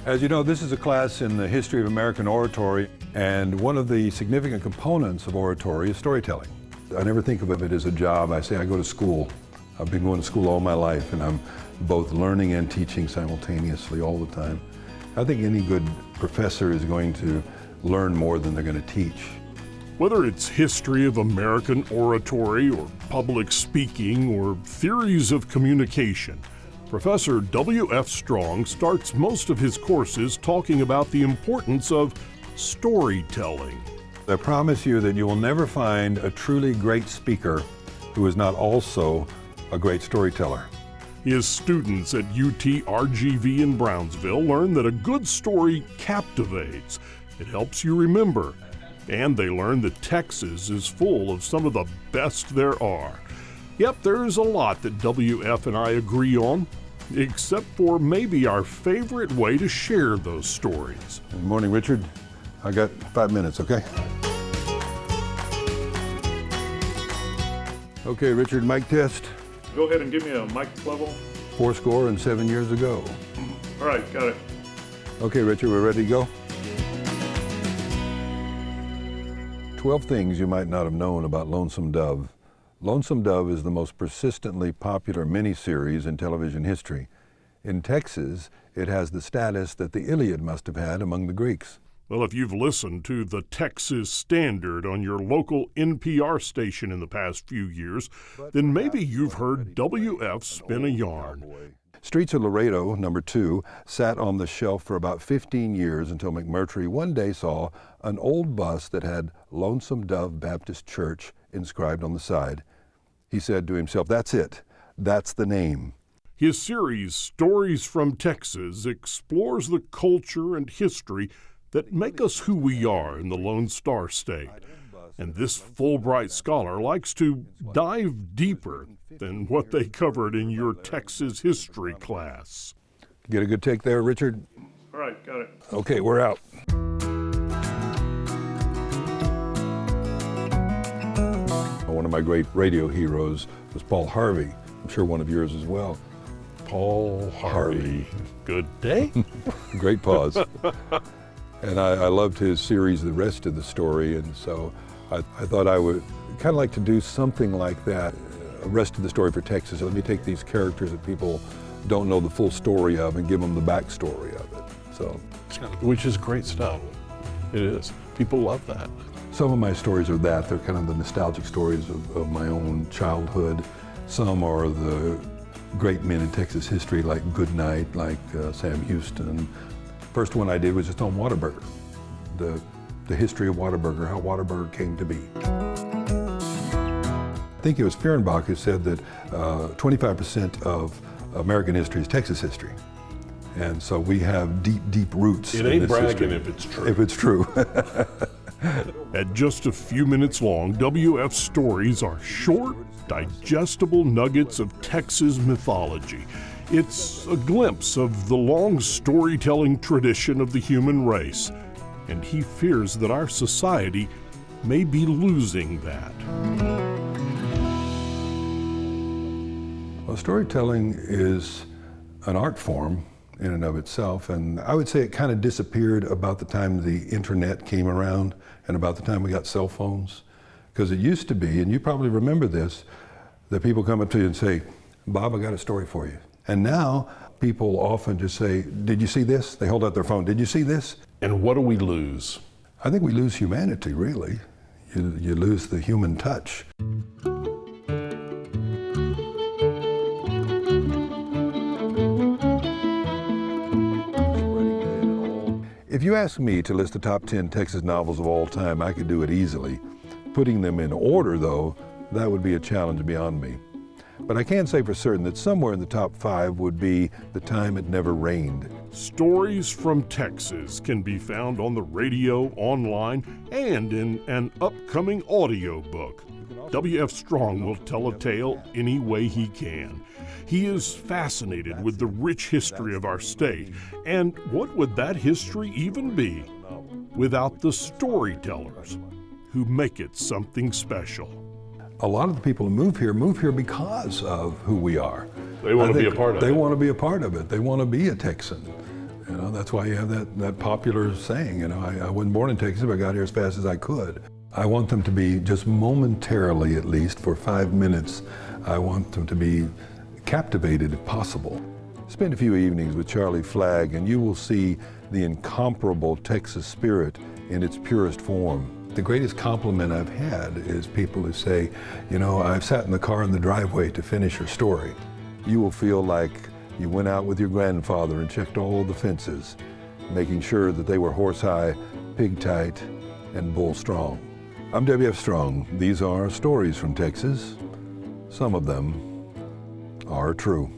As you know, this is a class in the history of American oratory, and one of the significant components of oratory is storytelling. I never think of it as a job. I say I go to school. I've been going to school all my life, and I'm both learning and teaching simultaneously all the time. I think any good professor is going to learn more than they're going to teach. Whether it's history of American oratory or public speaking or theories of communication, Professor W.F. Strong starts most of his courses talking about the importance of storytelling. I promise you that you will never find a truly great speaker who is not also a great storyteller. His students at UT-RGV in Brownsville learn that a good story captivates. It helps you remember. And they learn that Texas is full of some of the best there are. Yep, there's a lot that WF and I agree on, except for maybe our favorite way to share those stories. Good morning, Richard. I got 5 minutes, okay? Okay, Richard, mic test. Go ahead and give me a mic level. 7 years ago. All right, got it. Okay, Richard, we're ready to go? 12 things you might not have known about Lonesome Dove. Lonesome Dove is the most persistently popular miniseries in television history. In Texas, it has the status that the Iliad must have had among the Greeks. Well, if you've listened to the Texas Standard on your local NPR station in the past few years, then maybe you've heard WF spin a yarn. Streets of Laredo, number 2, sat on the shelf for about 15 years until McMurtry one day saw an old bus that had Lonesome Dove Baptist Church inscribed on the side. He said to himself, "That's it. That's the name." His series, Stories from Texas, explores the culture and history that make us who we are in the Lone Star State. And this Fulbright scholar likes to dive deeper than what they covered in your Texas history class. Get a good take there, Richard? All right, got it. Okay, we're out. One of my great radio heroes was Paul Harvey. I'm sure one of yours as well. Paul Harvey. Good day. Great pause. And I loved his series, The Rest of the Story, and so I thought I would kind of like to do something like that, Rest of the Story for Texas. Let me take these characters that people don't know the full story of and give them the backstory of it. So, which is great stuff. It is. People love that. Some of my stories are that. They're kind of the nostalgic stories of my own childhood. Some are the great men in Texas history, like Goodnight, like Sam Houston. First one I did was just on Whataburger, the history of Whataburger, how Whataburger came to be. I think it was Fehrenbach who said that 25% of American history is Texas history. And so we have deep, deep roots in this history. It ain't bragging if it's true. If it's true. At just a few minutes long, WF stories are short, digestible nuggets of Texas mythology. It's a glimpse of the long storytelling tradition of the human race, and he fears that our society may be losing that. Well, storytelling is an art form in and of itself, and I would say it kind of disappeared about the time the internet came around and about the time we got cell phones. Because it used to be, and you probably remember this, that people come up to you and say, "Bob, I got a story for you." And now people often just say, "Did you see this?" They hold out their phone, "Did you see this?" And what do we lose? I think we lose humanity, really. You lose the human touch. If you ask me to list the top 10 Texas novels of all time, I could do it easily. Putting them in order, though, that would be a challenge beyond me. But I can say for certain that somewhere in the top 5 would be The Time It Never Rained. Stories from Texas can be found on the radio, online, and in an upcoming audio book. W.F. Strong will tell a tale any way he can. He is fascinated with the rich history of our state, and what would that history even be without the storytellers who make it something special? A lot of the people who move here because of who we are. They want to be a part of it. They want to be a part of it. They want to be a Texan. You know, that's why you have that popular saying, you know, I wasn't born in Texas, but I got here as fast as I could. I want them to be just momentarily, at least for 5 minutes, I want them to be captivated if possible. Spend a few evenings with Charlie Flagg and you will see the incomparable Texas spirit in its purest form. The greatest compliment I've had is people who say, you know, I've sat in the car in the driveway to finish your story. You will feel like you went out with your grandfather and checked all the fences, making sure that they were horse high, pig tight, and bull strong. I'm W.F. Strong. These are stories from Texas. Some of them are true.